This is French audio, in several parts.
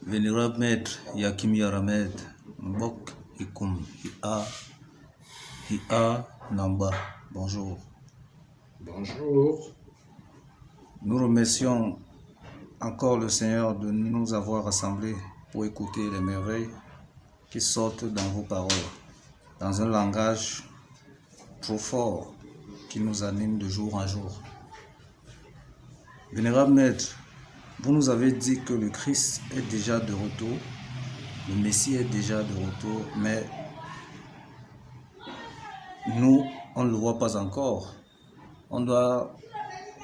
Vénérable Maître Yakim Yaramed, Mbok Ikum, Ia Namba, bonjour. Bonjour. Nous remercions encore le Seigneur de nous avoir rassemblés pour écouter les merveilles qui sortent dans vos paroles, dans un langage trop fort qui nous anime de jour en jour. Vénérable Maître, vous nous avez dit que le Christ est déjà de retour, le Messie est déjà de retour, mais nous, on ne le voit pas encore. On doit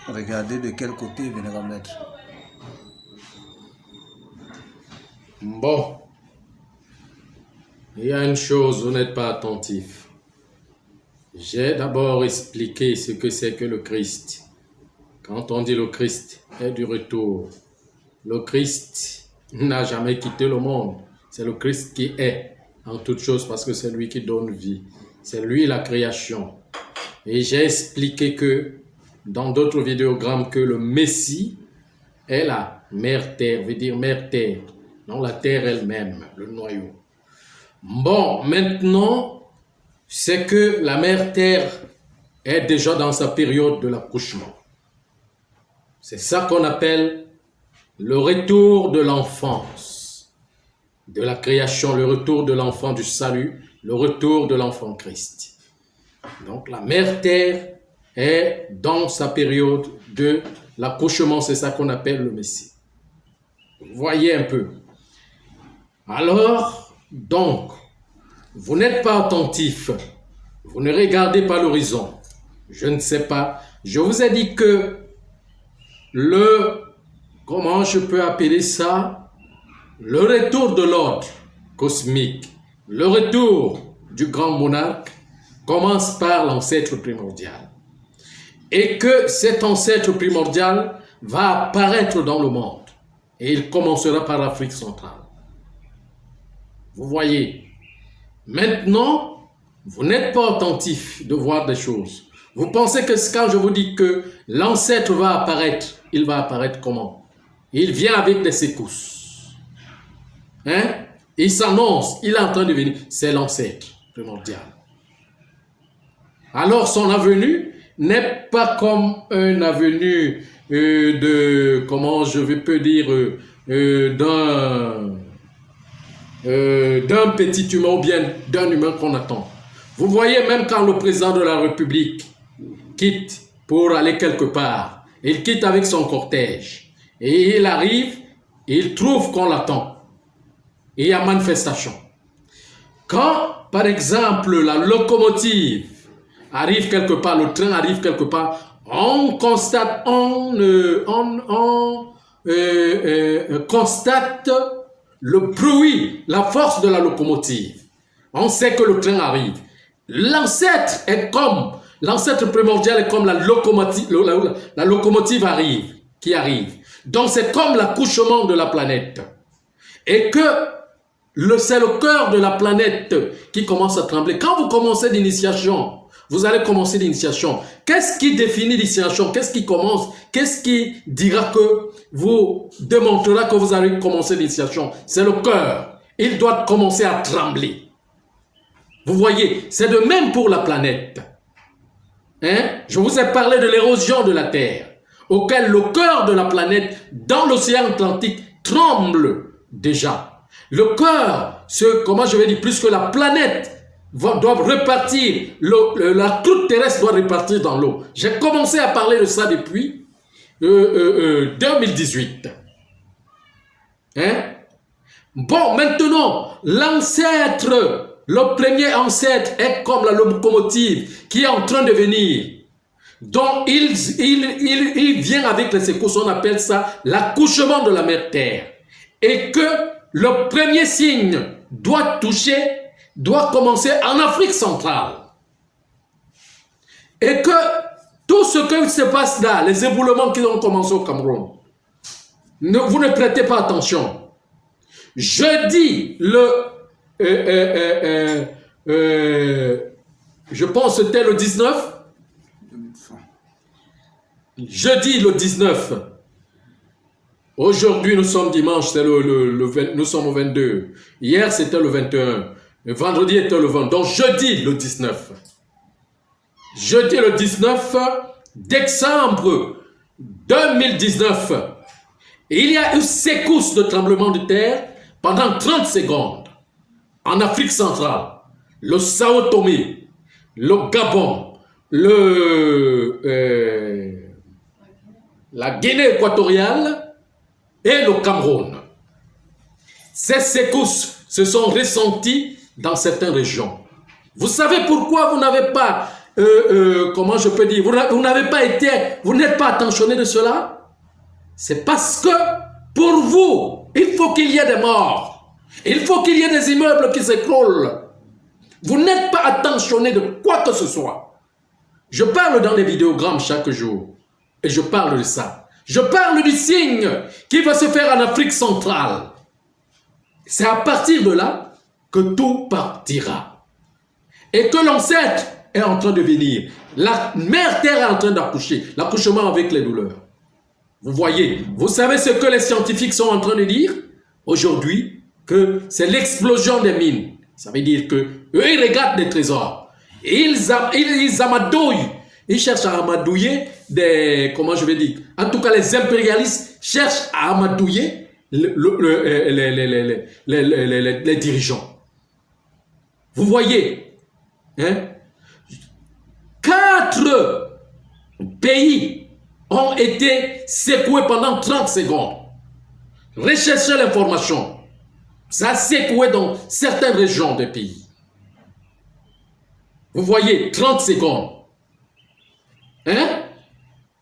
regarder de quel côté, Vénérable Maître. Bon, il y a une chose, vous n'êtes pas attentif. J'ai d'abord expliqué ce que c'est que le Christ. Quand on dit le Christ est du retour, le Christ n'a jamais quitté le monde. C'est le Christ qui est en toute chose parce que c'est lui qui donne vie. C'est lui la création. Et j'ai expliqué que dans d'autres vidéogrammes que le Messie est la mère terre, veut dire mère terre, non la terre elle-même, le noyau. Bon, maintenant, c'est que la mère terre est déjà dans sa période de l'accouchement. C'est ça qu'on appelle le retour de l'enfance, de la création, le retour de l'enfant du salut, le retour de l'enfant Christ. Donc la mère terre est dans sa période de l'accouchement, c'est ça qu'on appelle le Messie. Vous voyez un peu. Alors, donc, vous n'êtes pas attentif, vous ne regardez pas l'horizon. Je ne sais pas, je vous ai dit que comment je peux appeler ça, le retour de l'ordre cosmique, le retour du grand monarque commence par l'ancêtre primordial. Et que cet ancêtre primordial va apparaître dans le monde. Et il commencera par l'Afrique centrale. Vous voyez, maintenant, vous n'êtes pas attentif de voir des choses. Vous pensez que quand je vous dis que l'ancêtre va apparaître, il va apparaître comment? Il vient avec des secousses. Hein? Il s'annonce, il est en train de venir. C'est l'ancêtre primordial. Alors son avenue n'est pas comme une avenue comment je peux dire, d'un petit humain ou bien d'un humain qu'on attend. Vous voyez, même quand le président de la République quitte pour aller quelque part, il quitte avec son cortège et il arrive et il trouve qu'on l'attend. Et il y a manifestation. Quand, par exemple, la locomotive arrive quelque part, le train arrive quelque part, on constate, constate le bruit, la force de la locomotive. On sait que le train arrive. L'ancêtre primordial est comme la locomotive qui arrive. Donc c'est comme l'accouchement de la planète. Et que c'est le cœur de la planète qui commence à trembler. Quand vous commencez l'initiation, vous allez commencer l'initiation. Qu'est-ce qui définit l'initiation? Qu'est-ce qui commence? Qu'est-ce qui dira que vous démontrera que vous allez commencer l'initiation? C'est le cœur. Il doit commencer à trembler. Vous voyez, c'est de même pour la planète. Hein? Je vous ai parlé de l'érosion de la Terre, auquel le cœur de la planète, dans l'océan Atlantique, tremble déjà. Le cœur, comment je vais dire, plus que la planète doit repartir, la croûte terrestre doit repartir dans l'eau. J'ai commencé à parler de ça depuis 2018. Hein? Bon, maintenant, l'ancêtre, le premier ancêtre est comme la locomotive qui est en train de venir. Donc, il vient avec les secousses, on appelle ça l'accouchement de la mère terre. Et que le premier signe doit commencer en Afrique centrale. Et que tout ce qui se passe là, les éboulements qui ont commencé au Cameroun, vous ne prêtez pas attention. Jeudi, je pense que c'était le 19. Jeudi le 19, Aujourd'hui, nous sommes dimanche, nous sommes au 22. Hier, c'était le 21. Le vendredi était le 20. Donc, jeudi, le 19. Jeudi, le 19 décembre 2019. Il y a eu secousse de tremblement de terre pendant 30 secondes en Afrique centrale. Le Sao Tomé, le Gabon, la Guinée équatoriale et le Cameroun. Ces secousses se sont ressenties dans certaines régions. Vous savez pourquoi vous n'avez pas, comment je peux dire, vous n'êtes pas attentionné de cela? C'est parce que pour vous, il faut qu'il y ait des morts. Il faut qu'il y ait des immeubles qui s'écroulent. Vous n'êtes pas attentionné de quoi que ce soit. Je parle dans les vidéogrammes chaque jour. Et je parle de ça. Je parle du signe qui va se faire en Afrique centrale. C'est à partir de là que tout partira. Et que l'ancêtre est en train de venir. La mère terre est en train d'accoucher. L'accouchement avec les douleurs. Vous voyez, vous savez ce que les scientifiques sont en train de dire aujourd'hui? Que c'est l'explosion des mines. Ça veut dire que eux, ils regardent des trésors. Ils amadouillent. Ils cherchent à amadouiller des... Comment je vais dire? En tout cas, les impérialistes cherchent à amadouiller les dirigeants. Vous voyez, hein? 4 pays ont été secoués pendant 30 secondes. Recherchez l'information. Ça a secoué dans certaines régions des pays. Vous voyez, 30 secondes. Hein?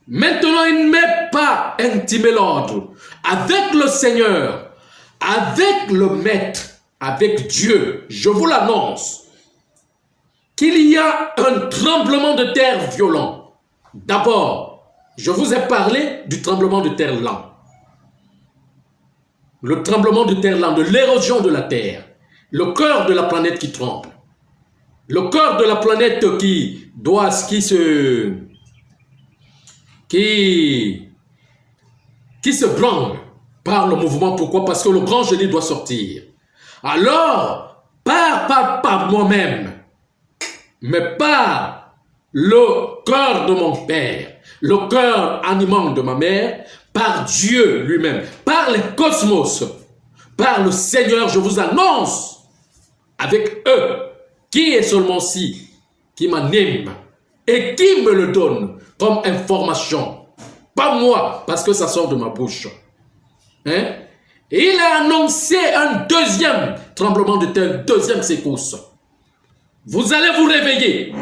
Maintenant, il ne met pas intimer l'ordre. Avec le Seigneur, avec le Maître, avec Dieu, je vous l'annonce, qu'il y a un tremblement de terre violent. D'abord, je vous ai parlé du tremblement de terre lent. Le tremblement de terre lent, de l'érosion de la terre. Le cœur de la planète qui tremble. Le cœur de la planète qui se branle par le mouvement. Pourquoi? Parce que le grand génie doit sortir. Alors, pas par moi-même, mais par le cœur de mon père, le cœur animant de ma mère, par Dieu lui-même, par les cosmos, par le Seigneur, je vous annonce, avec eux, qui est seulement ci, qui m'anime et qui me le donne comme information. Pas moi, parce que ça sort de ma bouche. Hein? Et il a annoncé un deuxième tremblement de terre, deuxième secousse. Vous allez vous réveiller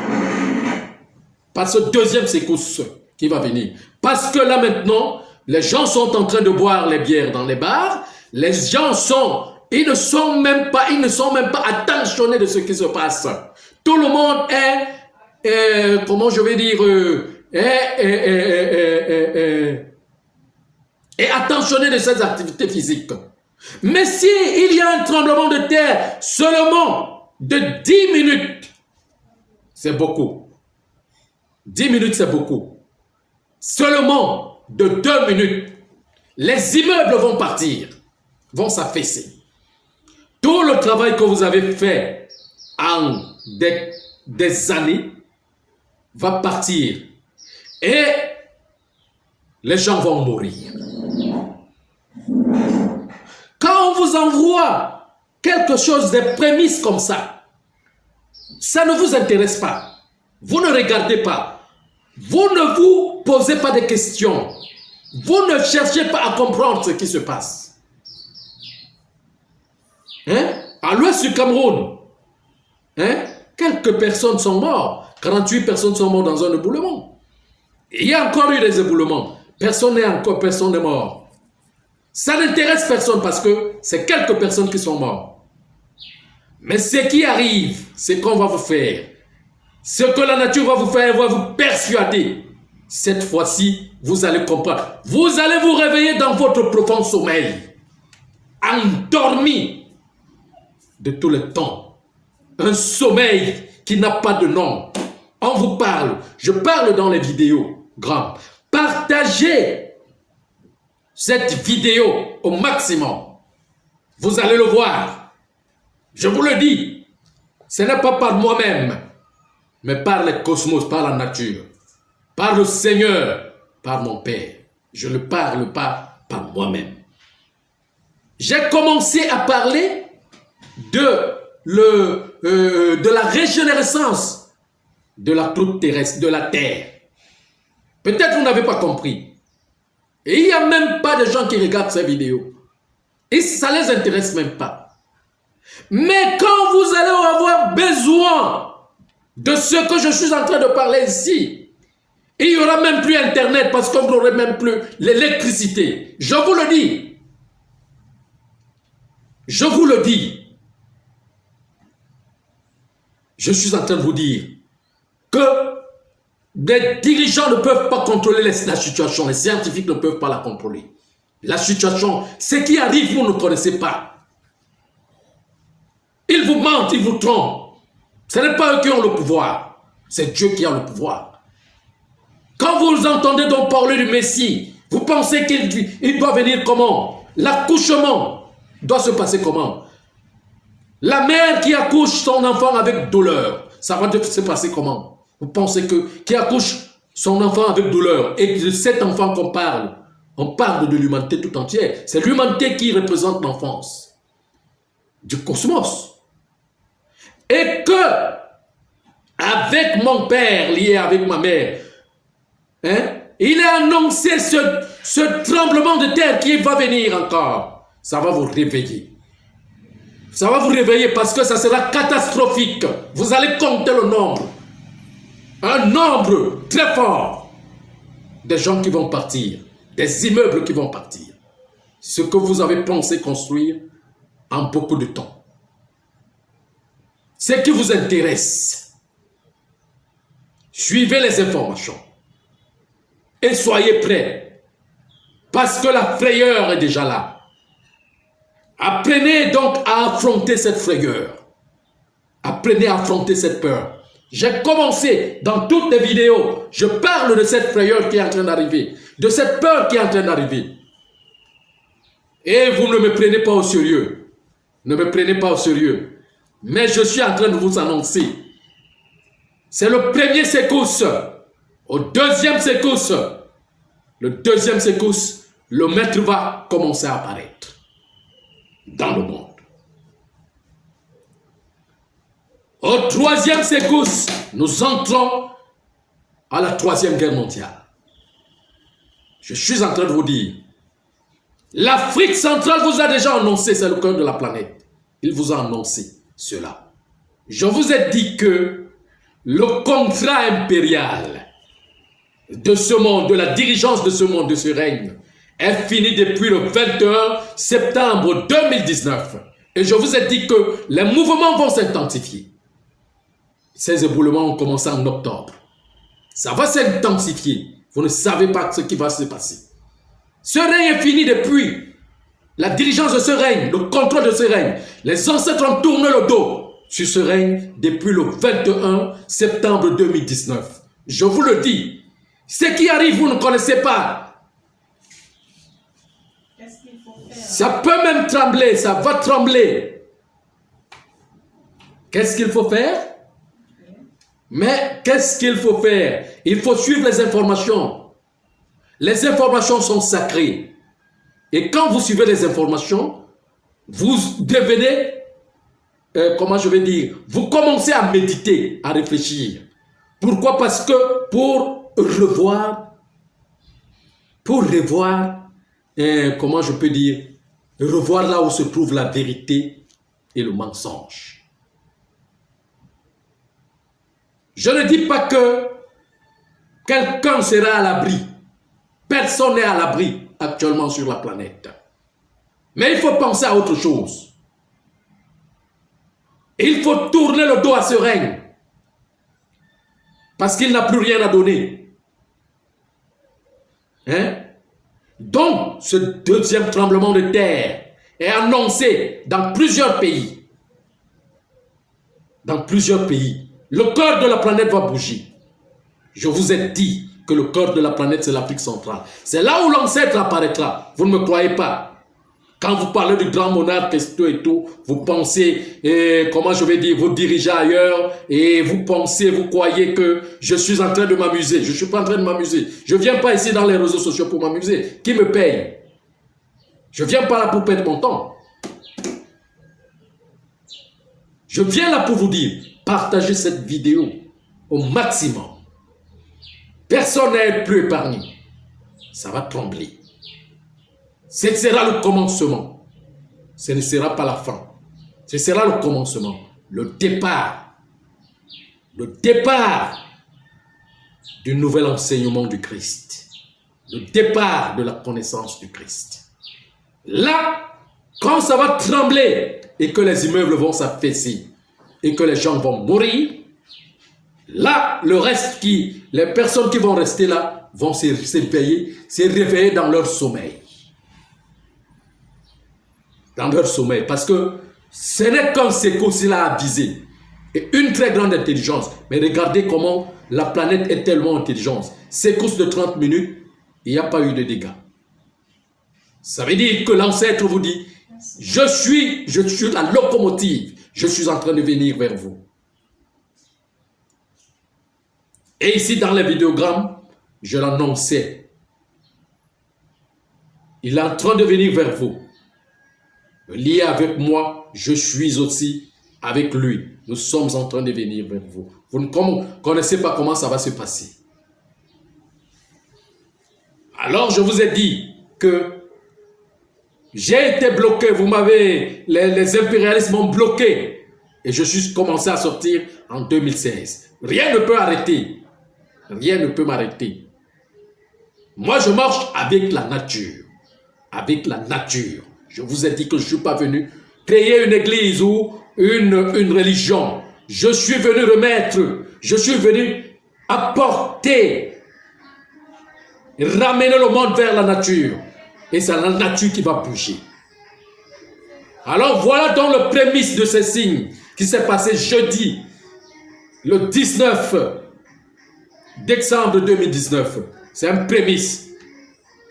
par ce deuxième secousse qui va venir. Parce que là maintenant, les gens sont en train de boire les bières dans les bars. Les gens ils ne sont même pas attentionnés de ce qui se passe. Tout le monde est, comment je vais dire, est attentionné de ses activités physiques. Mais si il y a un tremblement de terre seulement de 10 minutes, c'est beaucoup. 10 minutes, c'est beaucoup. Seulement de 2 minutes, les immeubles vont partir, vont s'affaisser. Tout le travail que vous avez fait en des années va partir et les gens vont mourir. Quand on vous envoie quelque chose, des prémices comme ça ne vous intéresse pas. Vous ne regardez pas. Vous ne vous posez pas de questions. Vous ne cherchez pas à comprendre ce qui se passe. Hein? À l'ouest du Cameroun, hein? Quelques personnes sont mortes. 48 personnes sont mortes dans un éboulement. Il y a encore eu des éboulements. Personne n'est mort. Ça n'intéresse personne parce que c'est quelques personnes qui sont mortes. Mais ce qui arrive, c'est qu'on va vous faire. Ce que la nature va vous faire, elle va vous persuader. Cette fois-ci, vous allez comprendre. Vous allez vous réveiller dans votre profond sommeil. Endormi de tout le temps. Un sommeil qui n'a pas de nom. On vous parle. Je parle dans les vidéos. Partagez cette vidéo au maximum. Vous allez le voir. Je vous le dis, ce n'est pas par moi-même, mais par le cosmos, par la nature, par le Seigneur, par mon Père. Je ne parle pas par moi-même. J'ai commencé à parler de la régénérescence de la croûte terrestre, de la terre. Peut-être vous n'avez pas compris. Et il n'y a même pas de gens qui regardent ces vidéos. Et ça ne les intéresse même pas. Mais quand vous allez avoir besoin de ce que je suis en train de parler ici, il n'y aura même plus Internet parce qu'on n'aurait même plus l'électricité. Je vous le dis. Je vous le dis. Je suis en train de vous dire que les dirigeants ne peuvent pas contrôler la situation. Les scientifiques ne peuvent pas la contrôler. La situation, ce qui arrive, vous ne connaissez pas. Ils vous mentent, ils vous trompent. Ce n'est pas eux qui ont le pouvoir. C'est Dieu qui a le pouvoir. Quand vous entendez donc parler du Messie, vous pensez qu'il doit venir comment? L'accouchement doit se passer comment? La mère qui accouche son enfant avec douleur, ça va se passer comment? Vous pensez qui accouche son enfant avec douleur et de cet enfant qu'on parle, on parle de l'humanité tout entière. C'est l'humanité qui représente l'enfance du cosmos. Et que, avec mon père lié avec ma mère, il a annoncé ce tremblement de terre qui va venir encore. Ça va vous réveiller. Ça va vous réveiller parce que ça sera catastrophique. Vous allez compter le nombre. Un nombre très fort de gens qui vont partir. Des immeubles qui vont partir. Ce que vous avez pensé construire en beaucoup de temps. Ce qui vous intéresse. Suivez les informations. Et soyez prêts. Parce que la frayeur est déjà là. Apprenez donc à affronter cette frayeur. Apprenez à affronter cette peur. J'ai commencé dans toutes les vidéos. Je parle de cette frayeur qui est en train d'arriver. De cette peur qui est en train d'arriver. Et vous ne me prenez pas au sérieux. Ne me prenez pas au sérieux. Mais je suis en train de vous annoncer. C'est le premier secousse. Au deuxième secousse. Le deuxième secousse, le maître va commencer à apparaître dans le monde. Au troisième secousse, nous entrons à la troisième guerre mondiale. Je suis en train de vous dire, l'Afrique centrale vous a déjà annoncé, c'est le cœur de la planète. Il vous a annoncé cela. Je vous ai dit que le contrat impérial de ce monde, de la dirigeance de ce monde, de ce règne, est fini depuis le 21 septembre 2019. Et je vous ai dit que les mouvements vont s'intensifier. Ces éboulements ont commencé en octobre. Ça va s'intensifier. Vous ne savez pas ce qui va se passer. Ce règne est fini depuis. La dirigeance de ce règne, le contrôle de ce règne. Les ancêtres ont tourné le dos sur ce règne depuis le 21 septembre 2019. Je vous le dis. Ce qui arrive, vous ne connaissez pas. Qu'est-ce qu'il faut faire? Ça peut même trembler, ça va trembler. Qu'est-ce qu'il faut faire? Mais qu'est-ce qu'il faut faire? Il faut suivre les informations. Les informations sont sacrées. Et quand vous suivez les informations, vous devenez, comment je vais dire, vous commencez à méditer, à réfléchir. Pourquoi? Parce que pour revoir, comment je peux dire, revoir là où se trouve la vérité et le mensonge. Je ne dis pas que quelqu'un sera à l'abri. Personne n'est à l'abri actuellement sur la planète. Mais il faut penser à autre chose. Il faut tourner le dos à ce règne. Parce qu'il n'a plus rien à donner. Donc, ce deuxième tremblement de terre est annoncé dans plusieurs pays. Dans plusieurs pays. Le cœur de la planète va bouger. Je vous ai dit que le cœur de la planète, c'est l'Afrique centrale. C'est là où l'ancêtre apparaîtra. Vous ne me croyez pas? Quand vous parlez du grand monarque et tout, vous pensez, comment je vais dire, vous dirigez ailleurs et vous pensez, vous croyez que je suis en train de m'amuser. Je ne suis pas en train de m'amuser. Je ne viens pas ici dans les réseaux sociaux pour m'amuser. Qui me paye? Je ne viens pas là pour perdre mon temps. Je viens là pour vous dire, partagez cette vidéo au maximum. Personne n'est plus épargné. Ça va trembler. Ce sera le commencement. Ce ne sera pas la fin. Ce sera le commencement. Le départ. Le départ du nouvel enseignement du Christ. Le départ de la connaissance du Christ. Là, quand ça va trembler et que les immeubles vont s'affaisser et que les gens vont mourir, là, le reste les personnes qui vont rester là vont se réveiller dans leur sommeil. Dans leur sommeil. Parce que ce n'est qu'un secousse-là à viser. Et une très grande intelligence. Mais regardez comment la planète est tellement intelligente. Secousse de 30 minutes, il n'y a pas eu de dégâts. Ça veut dire que l'ancêtre vous dit, je suis la locomotive. Je suis en train de venir vers vous. Et ici, dans les vidéogrammes, je l'annonçais. Il est en train de venir vers vous. Lié avec moi, je suis aussi avec lui. Nous sommes en train de venir vers vous. Vous ne connaissez pas comment ça va se passer. Alors, je vous ai dit que j'ai été bloqué. Vous m'avez... Les impérialistes m'ont bloqué. Et je suis commencé à sortir en 2016. Rien ne peut arrêter. Rien ne peut m'arrêter. Moi, je marche avec la nature. Avec la nature. Je vous ai dit que je ne suis pas venu créer une église ou une religion. Je suis venu remettre, je suis venu apporter, ramener le monde vers la nature. Et c'est la nature qui va bouger. Alors voilà donc le prémisse de ces signes qui s'est passé jeudi, le 19 décembre 2019. C'est un prémisse.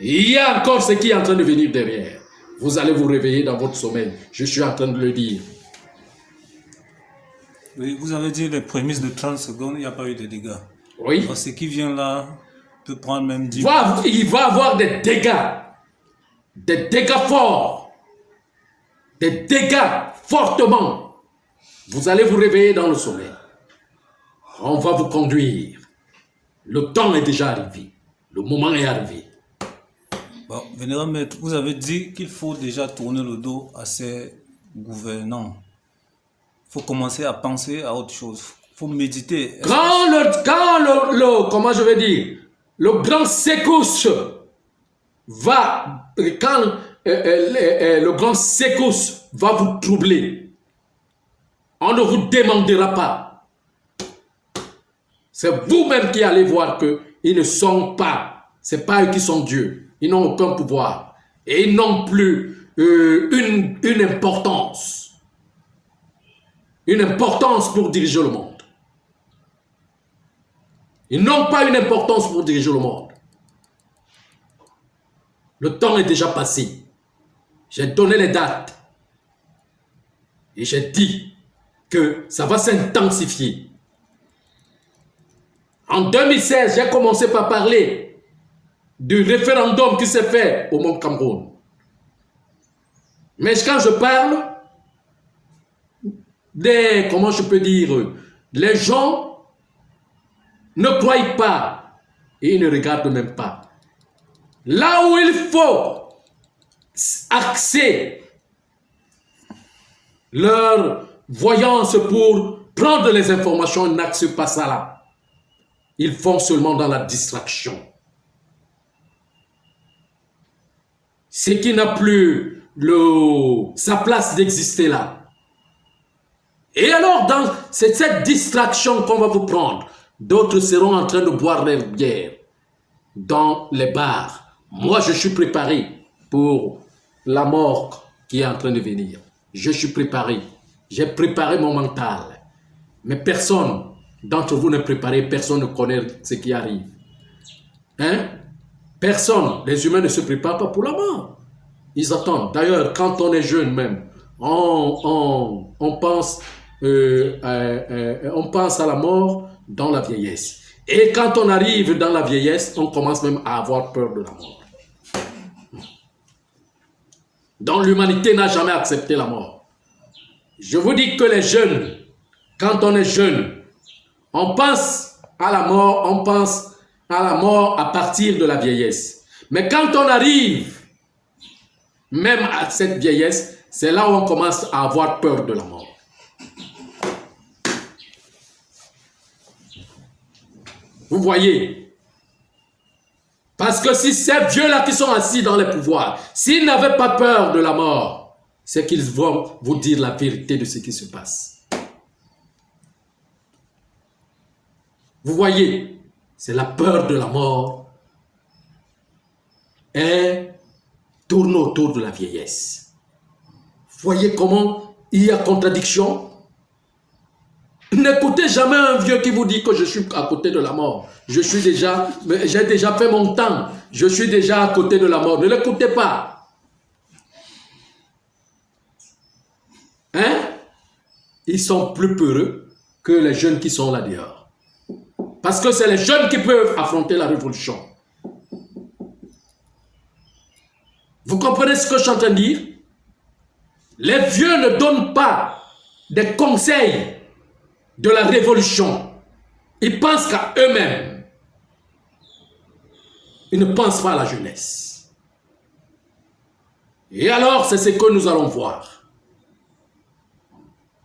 Il y a encore ce qui est en train de venir derrière. Vous allez vous réveiller dans votre sommeil. Je suis en train de le dire. Oui, vous avez dit les prémices de 30 secondes, il n'y a pas eu de dégâts. Oui. Alors, ce qui vient là peut prendre même 10 minutes. Il va avoir des dégâts. Des dégâts forts. Des dégâts fortement. Vous allez vous réveiller dans le sommeil. On va vous conduire. Le temps est déjà arrivé. Le moment est arrivé. Bon, vénérable maître, vous avez dit qu'il faut déjà tourner le dos à ces gouvernants. Il faut commencer à penser à autre chose. Il faut méditer. Comment je vais dire, le grand secousse va, quand le grand secousse va vous troubler, on ne vous demandera pas. C'est vous-même qui allez voir qu'ils ne sont pas, c'est pas eux qui sont Dieu. Ils n'ont aucun pouvoir. Et ils n'ont plus une importance. Une importance pour diriger le monde. Ils n'ont pas une importance pour diriger le monde. Le temps est déjà passé. J'ai donné les dates. Et j'ai dit que ça va s'intensifier. En 2016, j'ai commencé par parler du référendum qui s'est fait au Mont Cameroun. Mais quand je parle comment je peux dire, les gens ne croient pas et ils ne regardent même pas. Là où il faut axer leur voyance pour prendre les informations, ils n'axent pas ça là. Ils font seulement dans la distraction. Ce qui n'a plus sa place d'exister là. Et alors, c'est cette distraction qu'on va vous prendre. D'autres seront en train de boire leur bière dans les bars. Moi, je suis préparé pour la mort qui est en train de venir. Je suis préparé. J'ai préparé mon mental. Mais personne d'entre vous n'est préparé. Personne ne connaît ce qui arrive. Hein? Personne, les humains ne se préparent pas pour la mort. Ils attendent. D'ailleurs, quand on est jeune même, on pense à la mort dans la vieillesse. Et quand on arrive dans la vieillesse, on commence même à avoir peur de la mort. Donc l'humanité n'a jamais accepté la mort. Je vous dis que les jeunes, quand on est jeune, on pense à la mort à partir de la vieillesse. Mais quand on arrive même à cette vieillesse, c'est là où on commence à avoir peur de la mort. Vous voyez? Parce que si ces vieux-là qui sont assis dans les pouvoirs, s'ils n'avaient pas peur de la mort, c'est qu'ils vont vous dire la vérité de ce qui se passe. Vous voyez? C'est la peur de la mort et tourne autour de la vieillesse. Voyez comment il y a contradiction? N'écoutez jamais un vieux qui vous dit que je suis à côté de la mort. J'ai déjà fait mon temps. Je suis déjà à côté de la mort. Ne l'écoutez pas. Hein? Ils sont plus peureux que les jeunes qui sont là dehors. Parce que c'est les jeunes qui peuvent affronter la révolution. Vous comprenez ce que je suis en train de dire? Les vieux ne donnent pas des conseils de la révolution. Ils pensent qu'à eux-mêmes. Ils ne pensent pas à la jeunesse. Et alors, c'est ce que nous allons voir.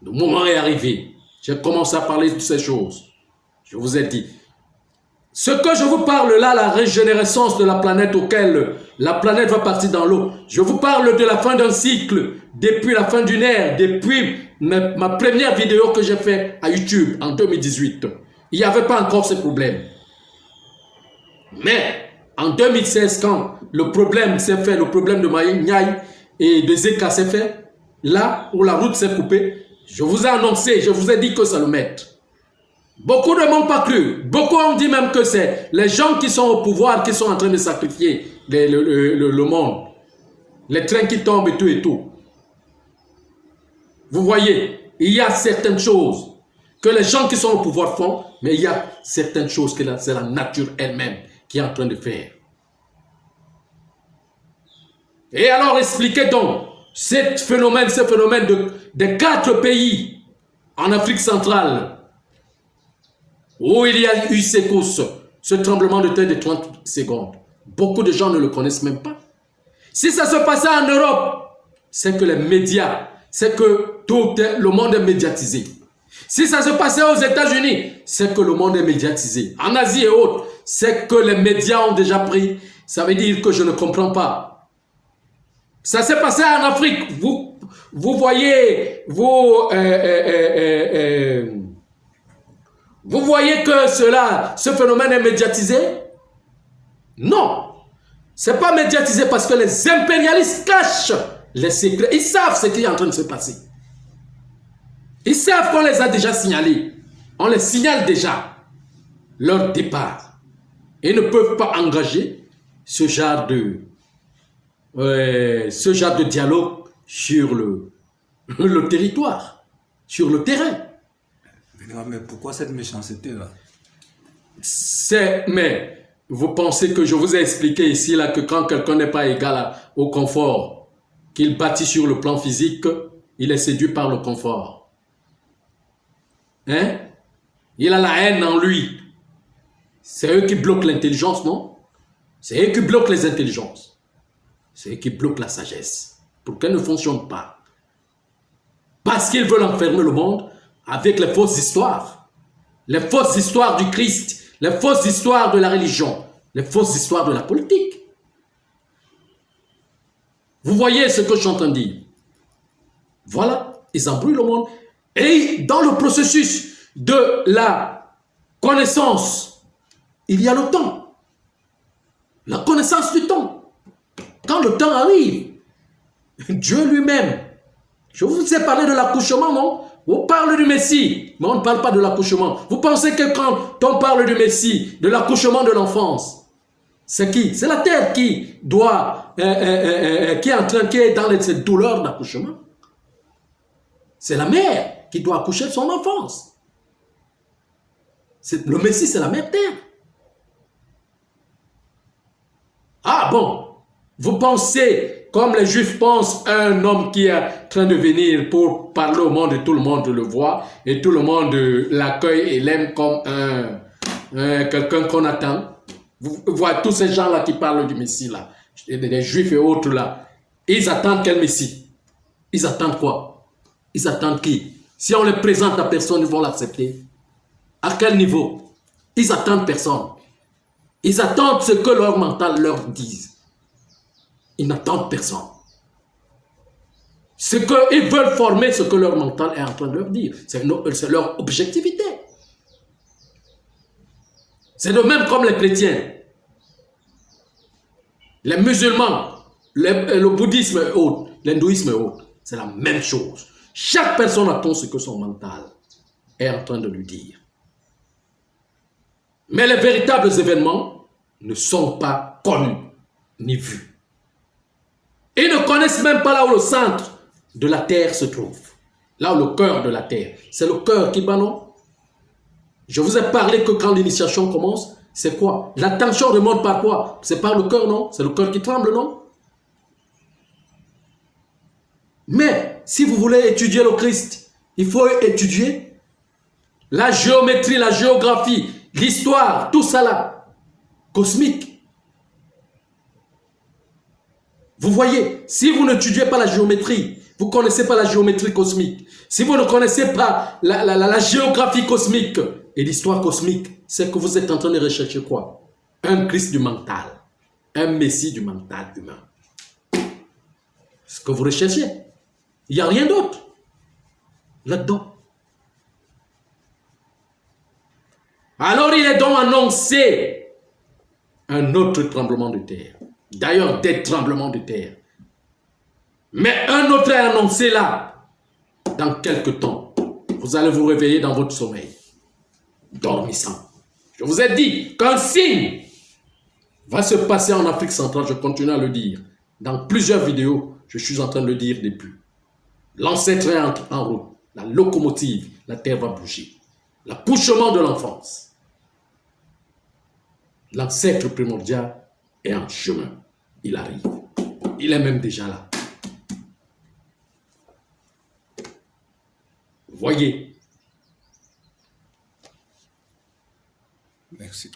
Le moment est arrivé. J'ai commencé à parler de ces choses. Je vous ai dit. Ce que je vous parle là, la régénérescence de la planète auquel la planète va partir dans l'eau. Je vous parle de la fin d'un cycle, depuis la fin d'une ère, depuis ma première vidéo que j'ai faite à YouTube en 2018. Il n'y avait pas encore ces problèmes. Mais en 2016, quand le problème s'est fait, le problème de Maï et de Zeka s'est fait, là où la route s'est coupée, je vous ai annoncé, je vous ai dit que ça le mette. Beaucoup ne m'ont pas cru. Beaucoup ont dit même que c'est les gens qui sont au pouvoir qui sont en train de sacrifier le monde. Les trains qui tombent et tout et tout. Vous voyez, il y a certaines choses que les gens qui sont au pouvoir font, mais il y a certaines choses que c'est la nature elle-même qui est en train de faire. Et alors expliquez donc ce phénomène des 4 pays en Afrique centrale où il y a eu secousse, ce tremblement de terre de 30 secondes. Beaucoup de gens ne le connaissent même pas. Si ça se passait en Europe, c'est que les médias, c'est que le monde est médiatisé. Si ça se passait aux États-Unis, c'est que le monde est médiatisé. En Asie et autres, c'est que les médias ont déjà pris. Ça veut dire que je ne comprends pas. Ça s'est passé en Afrique. Vous voyez, vous voyez que ce phénomène est médiatisé? Non. C'est pas médiatisé parce que les impérialistes cachent les secrets. Ils savent ce qui est en train de se passer. Ils savent qu'on les a déjà signalés. On les signale déjà leur départ. Ils ne peuvent pas engager ce genre de dialogue sur le territoire, sur le terrain. Mais pourquoi cette méchanceté-là? Mais vous pensez que je vous ai expliqué ici là, que quand quelqu'un n'est pas égal au confort, qu'il bâtit sur le plan physique, il est séduit par le confort. Hein? Il a la haine en lui. C'est eux qui bloquent l'intelligence, non? C'est eux qui bloquent les intelligences. C'est eux qui bloquent la sagesse. Pour qu'elle ne fonctionne pas. Parce qu'ils veulent enfermer le monde avec les fausses histoires. Les fausses histoires du Christ. Les fausses histoires de la religion. Les fausses histoires de la politique. Vous voyez ce que je suis en train de dire? Voilà, ils embrouillent le monde. Et dans le processus de la connaissance, il y a le temps. La connaissance du temps. Quand le temps arrive, Dieu lui-même. Je vous ai parlé de l'accouchement, non? On parle du Messie, mais on ne parle pas de l'accouchement. Vous pensez que quand on parle du Messie, de l'accouchement de l'enfance, C'est qui? C'est la terre qui doit, qui est en train, qui est dans cette douleur d'accouchement. C'est la mère qui doit accoucher de son enfance. Le Messie, c'est la mère terre. Ah bon, vous pensez, comme les Juifs pensent, un homme qui est en train de venir pour parler au monde et tout le monde le voit et tout le monde l'accueille et l'aime comme quelqu'un qu'on attend. Vous voyez tous ces gens-là qui parlent du Messie, là, les Juifs et autres là, ils attendent quel Messie? Ils attendent quoi? Ils attendent qui? Si on les présente à personne, ils vont l'accepter. À quel niveau? Ils attendent personne. Ils attendent ce que leur mental leur dise. Ils n'attendent personne. Ils veulent former ce que leur mental est en train de leur dire. C'est leur objectivité. C'est de même comme les chrétiens. Les musulmans, le bouddhisme et autres, l'hindouisme et autres. C'est la même chose. Chaque personne attend ce que son mental est en train de lui dire. Mais les véritables événements ne sont pas connus ni vus. Ils ne connaissent même pas là où le centre de la terre se trouve. Là où le cœur de la terre. C'est le cœur qui bat, non? Je vous ai parlé que quand l'initiation commence, c'est quoi? L'attention remonte par quoi? C'est par le cœur, non? C'est le cœur qui tremble, non? Mais si vous voulez étudier le Christ, il faut étudier la géométrie, la géographie, l'histoire, tout ça là, cosmique. Vous voyez, si vous n'étudiez pas la géométrie, vous ne connaissez pas la géométrie cosmique, si vous ne connaissez pas la géographie cosmique et l'histoire cosmique, c'est que vous êtes en train de rechercher quoi? Un Christ du mental, un Messie du mental humain. Ce que vous recherchez, il n'y a rien d'autre là-dedans. Alors il est donc annoncé un autre tremblement de terre. D'ailleurs, des tremblements de terre. Mais un autre est annoncé là. Dans quelques temps, vous allez vous réveiller dans votre sommeil, dormissant. Je vous ai dit qu'un signe va se passer en Afrique centrale. Je continue à le dire. Dans plusieurs vidéos, je suis en train de le dire depuis. L'ancêtre est en route. La locomotive, la terre va bouger. L'accouchement de l'enfance. L'ancêtre primordial est en chemin. Il arrive. Il est même déjà là. Voyez. Merci.